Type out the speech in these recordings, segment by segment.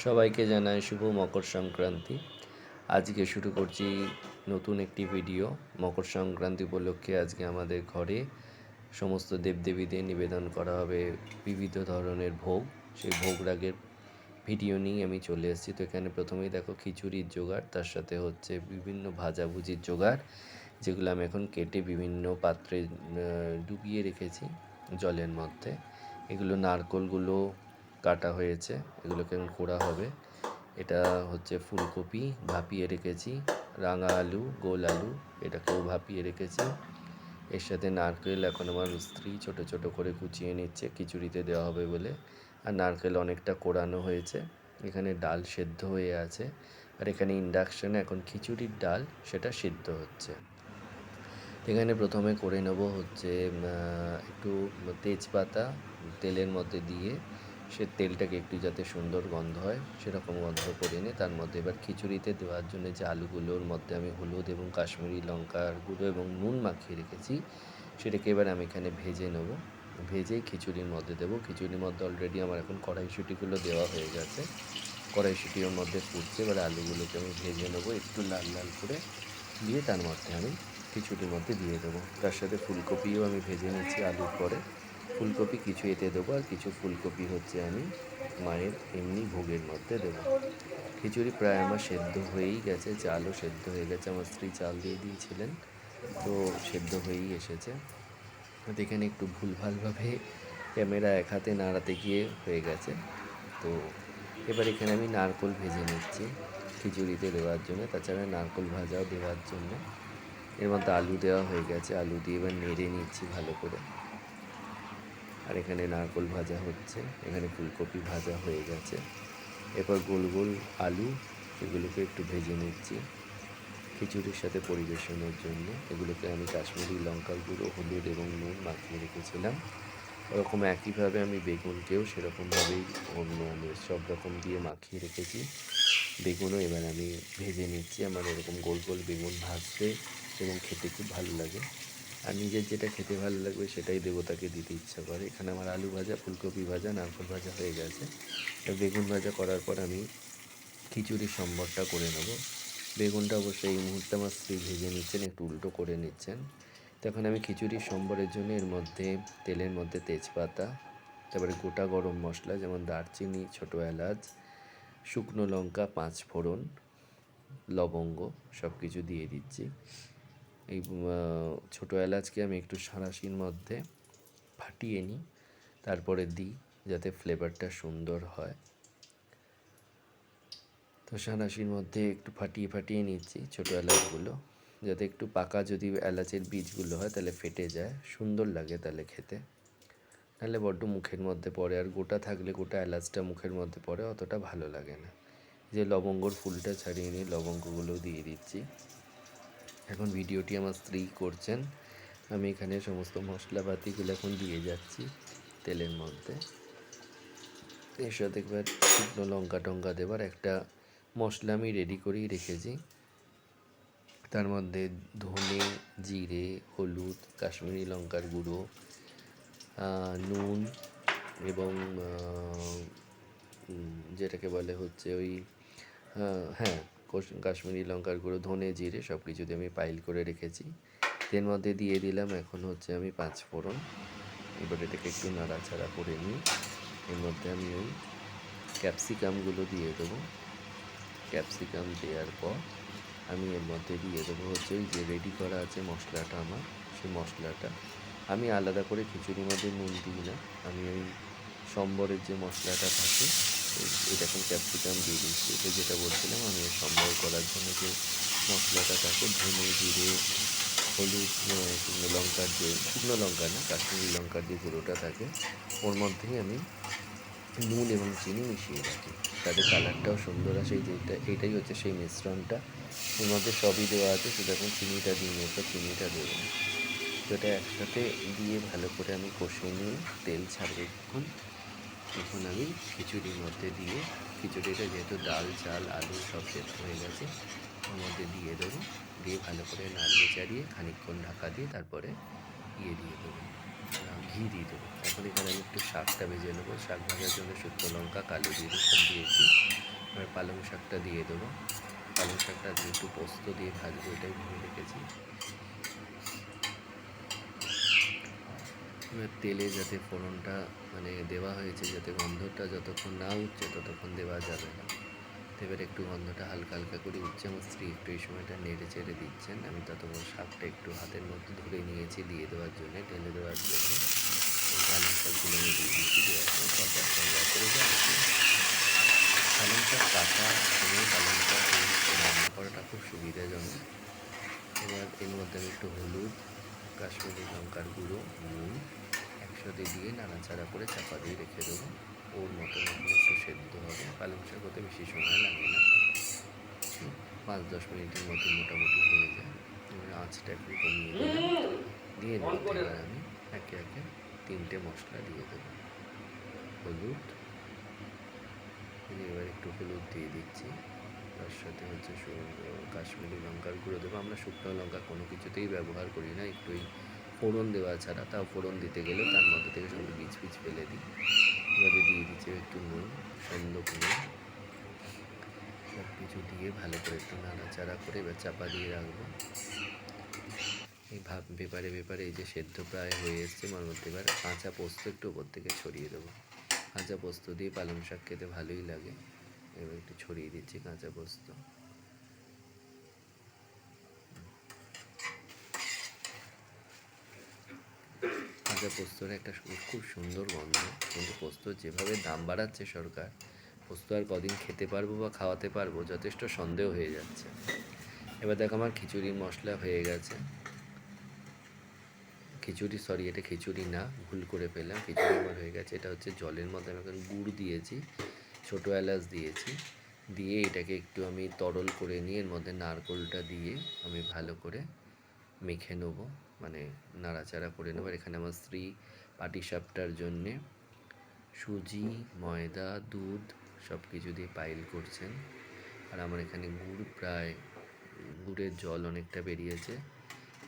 সবাইকে জানাই শুভ মকর সংক্রান্তি। আজকে শুরু করছি নতুন একটি ভিডিও। মকর সংক্রান্তি উপলক্ষে আজকে আমাদের ঘরে সমস্ত দেবদেবীদের নিবেদন করা হবে বিবিধ ধরনের ভোগ। সেই ভোগ রাগের ভিডিও নিয়ে আমি চলে এসেছি। তো এখানে প্রথমেই দেখো খিচুড়ির জোগাড়, তার সাথে হচ্ছে বিভিন্ন ভাজাভুজির জোগাড়, যেগুলো আমি এখন কেটে বিভিন্ন পাত্রে ডুবিয়ে রেখেছি জলের মধ্যে। এগুলো নারকোলগুলো কাটা হয়েছে, এগুলোকে এখন কোড়া হবে। এটা হচ্ছে ফুলকপি ভাপিয়ে রেখেছি, রাঙা আলু, গোল আলু এটাকেও ভাপিয়ে রেখেছি। এর সাথে নারকেল এখন আমার স্ত্রী ছোট ছোট করে কুচিয়ে নিচ্ছে খিচুড়িতে দেওয়া হবে বলে। আর নারকেল অনেকটা কোড়ানো হয়েছে। এখানে ডাল সেদ্ধ হয়ে আছে, আর এখানে ইন্ডাকশানে এখন খিচুড়ির ডাল সেটা সিদ্ধ হচ্ছে। এখানে প্রথমে করে নেব হচ্ছে একটু তেজপাতা তেলের মধ্যে দিয়ে, সে তেলটাকে একটু যাতে সুন্দর গন্ধ হয় সেরকম গন্ধ করে নিয়ে তার মধ্যে এবার খিচুড়িতে দেওয়ার জন্য যে আলুগুলোর মধ্যে আমি হলুদ এবং কাশ্মীরি লঙ্কার গুঁড়ো এবং নুন মাখিয়ে রেখেছি, সেটাকে এবার আমি এখানে ভেজে নেব। ভেজেই খিচুড়ির মধ্যে দেবো। খিচুড়ির মধ্যে অলরেডি আমার এখন কড়াইশুঁটিগুলো দেওয়া হয়ে গেছে। কড়াইশুঁটির মধ্যে ফুটছে, এবার আলুগুলোকে আমি ভেজে নেবো একটু লাল লাল করে, দিয়ে তার মধ্যে আমি খিচুড়ির মধ্যে দিয়ে দেবো। তার সাথে ফুলকপিও আমি ভেজে নিচ্ছি আলুর পরে। ফুলকপি কিছু এতে দেবো, আর কিছু ফুলকপি হচ্ছে আমি মায়ের এমনি ভোগের মধ্যে দেবো। খিচুড়ি প্রায় আমার সেদ্ধ হয়েই গেছে, চালও সেদ্ধ হয়ে গেছে, আমার স্ত্রী চাল দিয়ে দিয়েছিলেন, তো সেদ্ধ হয়েই এসেছে। এখানে একটু ভুলভালভাবে ক্যামেরা এক হাতে নাড়াতে গিয়ে হয়ে গেছে। তো এবার এখানে আমি নারকোল ভেজে নিচ্ছি খিচুড়িতে দেওয়ার জন্য, তাছাড়া নারকোল ভাজাও দেওয়ার জন্য। এর মধ্যে আলু দেওয়া হয়ে গেছে, আলু দিয়ে এবার নেড়ে নিচ্ছি ভালো করে। আর এখানে নারকোল ভাজা হচ্ছে, এখানে ফুলকপি ভাজা হয়ে গেছে। এরপর গোল গোল আলু, এগুলোকে একটু ভেজে নিচ্ছি খিচুড়ির সাথে পরিবেশনের জন্য। এগুলোকে আমি কাশ্মীরি লঙ্কার গুঁড়ো, হলুদ এবং নুন মাখিয়ে রেখেছিলাম। ওরকম একইভাবে আমি বেগুনকেও সেরকমভাবেই অন্য সব রকম দিয়ে মাখিয়ে রেখেছি। বেগুনও এবার আমি ভেজে নিচ্ছি। আমার এরকম গোল গোল বেগুন ভাজতে এবং খেতে খুব ভালো লাগে, আর নিজের যেটা খেতে ভালো লাগবে সেটাই দেবতাকে দিতে ইচ্ছা করে। এখানে আমার আলু ভাজা, ফুলকপি ভাজা, নারকেল ভাজা হয়ে গেছে। বেগুন ভাজা করার পর আমি খিচুড়ির সম্বরটা করে নেব। বেগুনটা অবশ্যই এই মুহূর্তে আমার স্ত্রী ভেজে নিচ্ছেন, একটু উল্টো করে নিচ্ছেন। তখন আমি খিচুড়ির সম্বরের জন্য এর মধ্যে তেলের মধ্যে তেজপাতা, তারপরে গোটা গরম মশলা যেমন দারচিনি, ছোটো এলাচ, শুকনো লঙ্কা, 5 ফোড়ন, লবঙ্গ সব কিছু দিয়ে দিচ্ছি। এই ছোটো এলাচকে আমি একটু সাঁড়াশির মধ্যে ফাটিয়ে নিই, তারপরে দিই যাতে ফ্লেভারটা সুন্দর হয়। তো সাঁড়াশির মধ্যে একটু ফাটিয়ে ফাটিয়ে নিচ্ছি ছোটো এলাচগুলো, যাতে একটু পাকা যদি এলাচের বীজগুলো হয় তাহলে ফেটে যায়, সুন্দর লাগে তাহলে খেতে। নাহলে বড্ড মুখের মধ্যে পড়ে, আর গোটা থাকলে গোটা এলাচটা মুখের মধ্যে পড়ে, অতটা ভালো লাগে না। যে লবঙ্গর ফুলটা ছাড়িয়ে নিয়ে লবঙ্গগুলো দিয়ে দিচ্ছি। এখন ভিডিওটি আমার স্ত্রী করছেন, আমি এখানে সমস্ত মশলাপাতিগুলো এখন দিয়ে যাচ্ছি তেলের মধ্যে। এর সাথে একবার শুকনো লঙ্কা টঙ্কা দেবার একটা মশলা আমি রেডি করেই রেখেছি। তার মধ্যে ধনে, জিরে, হলুদ, কাশ্মীরি লঙ্কার গুঁড়ো, নুন এবং যেটাকে বলে হচ্ছে ওই হ্যাঁ কাশ্মীরি লঙ্কার গুঁড়ো, ধনে, জিরে সব কিছু দিয়ে আমি পাইল করে রেখেছি। এর মধ্যে দিয়ে দিলাম এখন হচ্ছে আমি 5 ফোড়ন। এবার এটাকে একটু নাড়াচাড়া করে নিই। এর মধ্যে আমি ওই ক্যাপসিকামগুলো দিয়ে দেবো। ক্যাপসিকাম দেওয়ার পর আমি এর মধ্যে দিয়ে দেবো হচ্ছে ওই যে রেডি করা আছে মশলাটা আমার, সেই মশলাটা আমি আলাদা করে খিচুড়ির মধ্যে নুন দিই না, আমি ওই সম্বরের যে মশলাটা থাকে এটা এখন ক্যাপসিকাম দিয়ে দিচ্ছি। এটা যেটা বলছিলাম, আমি সম্বর করার জন্য যে মশলাটা থাকে ধনে, জিরে, হলুদ, শুকনো লঙ্কার যে শুকনো লঙ্কা না কাশ্মীরি লঙ্কার যে গুঁড়োটা থাকে, ওর মধ্যেই আমি নুন এবং চিনি মিশিয়ে রাখি, তাতে কালারটাও সুন্দর আসে। এইটাই হচ্ছে সেই মিশ্রণটা, এর মধ্যে সবই দেওয়া আছে, শুধু এখন চিনিটা দিই, চিনিটা দেবো। তো এটা একসাথে দিয়ে ভালো করে আমি কষিয়ে নিয়ে তেল ছাড়বে যখন, তখন আমি খিচুড়ির মধ্যে দিয়ে, খিচুড়িটা যেহেতু ডাল, চাল, আলু সব সেদ্ধ হয়ে গেছে, ওর মধ্যে দিয়ে দেবো। দিয়ে ভালো করে নাড়িয়ে চাড়িয়ে খানিকক্ষণ ঢাকা দিয়ে তারপরে দিয়ে দেবো, ঘি দিয়ে দেবো। এখন এখানে আমি একটু শাকটা ভেজে নেবো। শাক ভাজার জন্য শুকনো লঙ্কা, কালো জিরে সব দিয়েছি। পালং শাকটা দিয়ে দেবো। পালং শাকটা দিয়ে একটু পোস্ত দিয়ে ভাজবো, এটাই ভেবে রেখেছি। এবার তেলে যাতে ফোড়নটা মানে দেওয়া হয়েছে, যাতে গন্ধটা যতক্ষণ না উঠছে ততক্ষণ দেওয়া যাবে না। এবার একটু গন্ধটা হালকা হালকা করে উঠছে, আমার স্ত্রী একটু এই সময়টা নেড়ে চেড়ে দিচ্ছেন। আমি ততক্ষণ শাকটা একটু হাতের মধ্যে ধরে নিয়েছি দিয়ে দেওয়ার জন্যে, ঢেলে দেওয়ার জন্য। এই পালং শাকগুলো আমি দিয়ে দিচ্ছি, দেওয়ার পর পরপর করে যাচ্ছি। পালং শাক কাটা এবং পালং শাক রান্না করাটা খুব সুবিধাজনক। এবার এর মধ্যে আমি একটু হলুদ, কাশ্মীরি লঙ্কার গুঁড়ো, নুন একসাথে দিয়ে নাড়াচাড়া করে চাপা দিয়ে রেখে দেবো। ওর মতন একটু সেদ্ধ হবে। পালং শাক হতে বেশি সময় লাগে না, 5-10 মিনিটের মধ্যে মোটামুটি হয়ে যায়। এবার আঁচটা একটু কমিয়ে দিলাম, দিয়ে এবার আমি একে একে 3টে মশলা দিয়ে দেবো। হলুদ, এবার একটু হলুদ দিয়ে দিচ্ছি, তার সাথে হচ্ছে কাশ্মীরি লঙ্কার গুঁড়ো দেবো। আমরা শুকনো লঙ্কা কোনো কিছুতেই ব্যবহার করি না, একটু এই ফোড়ন দেওয়া ছাড়া। তাও ফোড়ন দিতে গেলে তার মধ্যে থেকে সঙ্গে বীজ ফেলে দিই। এবারে দিয়ে দিচ্ছি একটু নুন, সন্দক নুন, সব কিছু দিয়ে ভালো করে একটু নাড়াচাড়া করে এবার চাপা দিয়ে রাখবো। এই ব্যাপারে এই যে সেদ্ধ প্রায় হয়ে এসছে, আমার মধ্যে এবার কাঁচা পোস্ত একটু ওপর থেকে ছড়িয়ে দেবো। কাঁচা পোস্ত দিয়ে পালং শাক খেতে ভালোই লাগে। এবার একটু ছড়িয়ে দিচ্ছি কাঁচা পোস্ত। কাঁচা পোস্তর একটা খুব সুন্দর গন্ধ, কিন্তু পোস্ত যেভাবে দাম বাড়াচ্ছে সরকার, পোস্ত আর কদিন খেতে পারবো বা খাওয়াতে পারবো যথেষ্ট সন্দেহ হয়ে যাচ্ছে। এবার দেখো আমার খিচুড়ির মশলা হয়ে গেছে। এটা খিচুড়ি না, ভুল করে ফেললাম। খিচুড়ি আমার হয়ে গেছে। এটা হচ্ছে জলের মধ্যে আমি এখন গুড় দিয়েছি, ছোটো এলাচ দিয়েছি, দিয়ে এটাকে একটু আমি তরল করে নিয়ে এর মধ্যে নারকেলটা দিয়ে আমি ভালো করে মেখে নেবো, মানে নাড়াচাড়া করে নেবো। এখানে আমার স্ত্রী পাটিসাপটার জন্যে সুজি, ময়দা, দুধ সব কিছু দিয়ে পাইল করছেন। আর আমার এখানে গুড়ের জল অনেকটা বেরিয়েছে।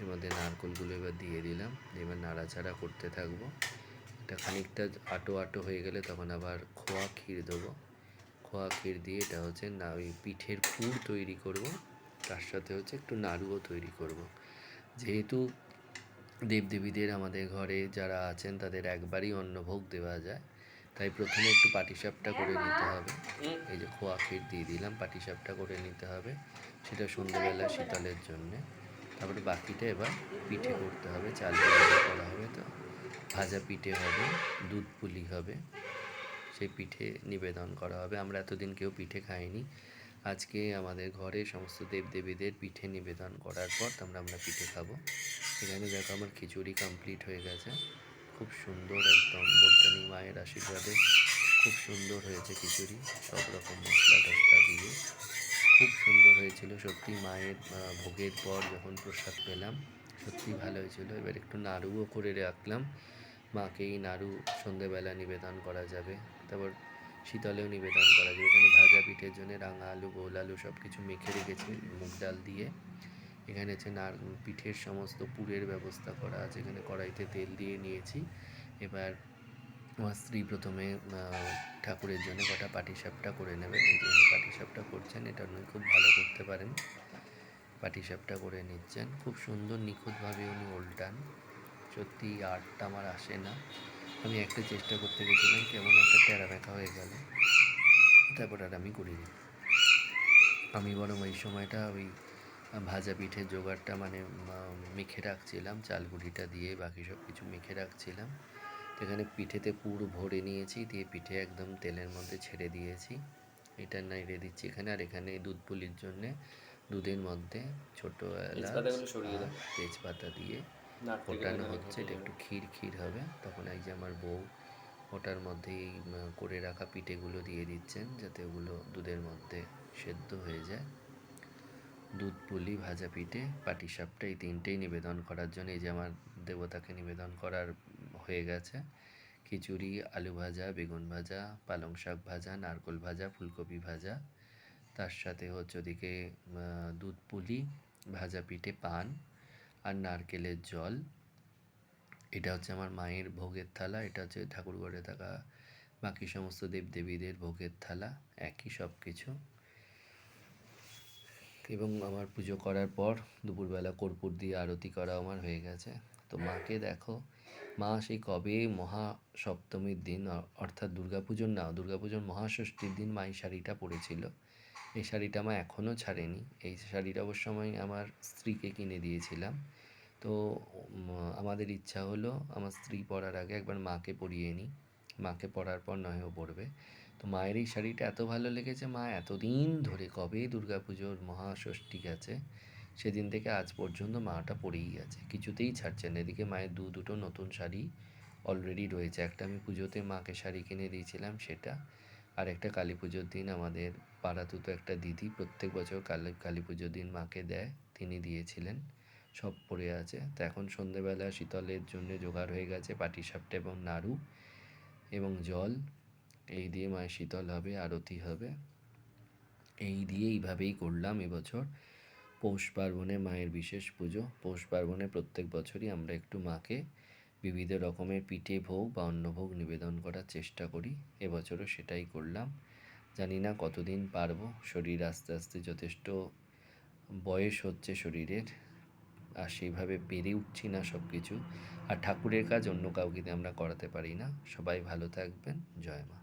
এর মধ্যে নারকেলগুলো এবার দিয়ে দিলাম, এবার নাড়াচাড়া করতে থাকবো। এটা খানিকটা আটো হয়ে গেলে তখন আবার খোয়া ক্ষীর দেবো। খোয়া ক্ষীর দিয়ে এটা হচ্ছে না ওই পিঠের পুর তৈরি করব, তার সাথে হচ্ছে একটু নাড়ুও তৈরি করব। যেহেতু দেবদেবীদের আমাদের ঘরে যারা আছেন তাদের একবারই অন্নভোগ দেওয়া যায়, তাই প্রথমে একটু পাটিসাপটা করে নিতে হবে। এই যে খোয়া ক্ষীর দিয়ে দিলাম, পাটিসাপটা করে নিতে হবে, সেটা সন্ধ্যেবেলা শীতলের জন্যে। তারপরে বাকিটা এবার পিঠে করতে হবে, চাল পিঠে করা হবে, তো ভাজা পিঠে হবে, দুধ পুলি হবে, সেই পিঠে নিবেদন করা হবে। আমরা এতদিন কেউ পিঠে খাইনি, আজকে আমাদের ঘরে সমস্ত দেবদেবীদের পিঠে নিবেদন করার পর আমরা পিঠে খাবো। এখানে দেখো আমার খিচুড়ি কমপ্লিট হয়ে গেছে, খুব সুন্দর, একদম বলতে নেই মায়ের আশীর্বাদে খুব সুন্দর হয়েছে খিচুড়ি, সব রকম মশলা টশলা দিয়ে খুব সুন্দর হয়েছিল। সত্যি মায়ের ভোগের পর যখন প্রসাদ পেলাম সত্যি ভালো হয়েছিল। এবার একটু নাড়ুও করে রাখলাম, মাকে এই নাড়ু সন্ধেবেলা নিবেদন করা যাবে, তারপর শীতলেও নিবেদন করা যাবে। এখানে ভাজা পিঠের জন্য রাঙা আলু, গোল আলু সব কিছু মেখে রেখেছি মুগ ডাল দিয়ে। এখানে হচ্ছে পিঠের সমস্ত পুরের ব্যবস্থা করা আছে, এখানে কড়াইতে তেল দিয়ে নিয়েছি। এবার আমার স্ত্রী প্রথমে ঠাকুরের জন্য কটা পাটিসাপটা করে নেবেন, এই জন্য পাটিসাপটা করছেন, এটা উনি খুব ভালো করতে পারেন। পাটিসাপটা করে নিচ্ছেন খুব সুন্দর নিখুঁতভাবে, উনি ওল্টান। সত্যি আর্টটা আমার আসে না, আমি একটা চেষ্টা করতে গেছিলাম, কেমন একটা টেরা ব্যাকা হয়ে গেল, তারপর আর আমি করিনি। আমি বরং ওই সময়টা ওই ভাজা পিঠের জোগাড়টা মানে মেখে রাখছিলাম, চালগুঁড়িটা দিয়ে বাকি সব কিছু মেখে রাখছিলাম। তো এখানে পিঠেতে পুর ভরে নিয়েছি, দিয়ে পিঠে একদম তেলের মধ্যে ছেড়ে দিয়েছি, এটা নেড়ে দিচ্ছি এখানে। আর এখানে দুধ পুলির জন্যে দুধের মধ্যে ছোটো এলাচ তেজপাতা দিয়ে ফোটানো হচ্ছে, এটা একটু ক্ষীর হবে। তখন এই যে আমার বউ ওটার মধ্যেই করে রাখা পিঠেগুলো দিয়ে দিচ্ছেন, যাতে ওগুলো দুধের মধ্যে সেদ্ধ হয়ে যায়। দুধ পুলি, ভাজা পিঠে, পাটিসাপটা, এই তিনটেই নিবেদন করার জন্য এই যে আমার দেবতাকে নিবেদন করার হয়ে গেছে। খিচুড়ি, আলু ভাজা, বেগুন ভাজা, পালং শাক ভাজা, নারকেল ভাজা, ফুলকপি ভাজা, তার সাথে হচ্ছে ওদিকে দুধ পুলি, ভাজা পিঠে, পান আর নারকেলের জল। এটা হচ্ছে আমার মায়ের ভোগের থালা, এটা হচ্ছে ঠাকুরঘরে থাকা বাকি সমস্ত দেবদেবীদের ভোগের থালা, একই সব কিছু। এবং আমার পুজো করার পর দুপুরবেলা কর্পূর দিয়ে আরতি করা আমার হয়ে গেছে। তো মাকে দেখো, মা সেই কবে মহাসপ্তমীর দিন অর্থাৎ দুর্গাপুজোর মহাষষ্ঠীর দিন মা এই শাড়িটা পরেছিল। এই শাড়িটা মা এখনও ছাড়েনি। এই শাড়িটা অবশ্য আমি আমার স্ত্রীকে কিনে দিয়েছিলাম। তো আমাদের ইচ্ছা হলো আমার স্ত্রী পরার আগে একবার মাকে পরিয়ে নিই, মাকে পরার পর নয় ও পরবে। তো মায়ের এই শাড়িটা এত ভালো লেগেছে, মা এতদিন ধরে কবে দুর্গাপুজোর মহাষষ্ঠী গেছে সেদিন থেকে আজ পর্যন্ত মা ওটা পরেই গেছে, কিছুতেই ছাড়ছে না। এদিকে মায়ের দুটো নতুন শাড়ি অলরেডি রয়েছে। একটা আমি পুজোতে মাকে শাড়ি কিনে দিয়েছিলাম সেটা, আর একটা কালী পুজোর দিন আমাদের পাড়াতুতো একটা দিদি প্রত্যেক বছর কালী পুজোর দিন মাকে দেয়, তিনি দিয়েছিলেন, সব পড়ে আছে। তো এখন সন্ধেবেলা শীতলের জন্য জোগাড় হয়ে গেছে পাটিসাপটা এবং নাড়ু এবং জল, এই দিয়ে মায়ের শীতল হবে, আরতি হবে। এই দিয়ে এইভাবেই করলাম এবছর পৌষ পার্বণে মায়ের বিশেষ পুজো। পৌষ পার্বণে প্রত্যেক বছরই আমরা একটু মাকে বিবিধ রকমের পিঠে ভোগ বা অন্নভোগ নিবেদন করার চেষ্টা করি, এবছরও সেটাই করলাম। জানি না কতদিন পারবো, শরীর আস্তে আস্তে যথেষ্ট বয়স হচ্ছে শরীরের, আর সেইভাবে পেরে উঠছি না সব কিছু। আর ঠাকুরের কাজ অন্য কাউকে দিয়ে আমরা করাতে পারি না। সবাই ভালো থাকবেন। জয় মা।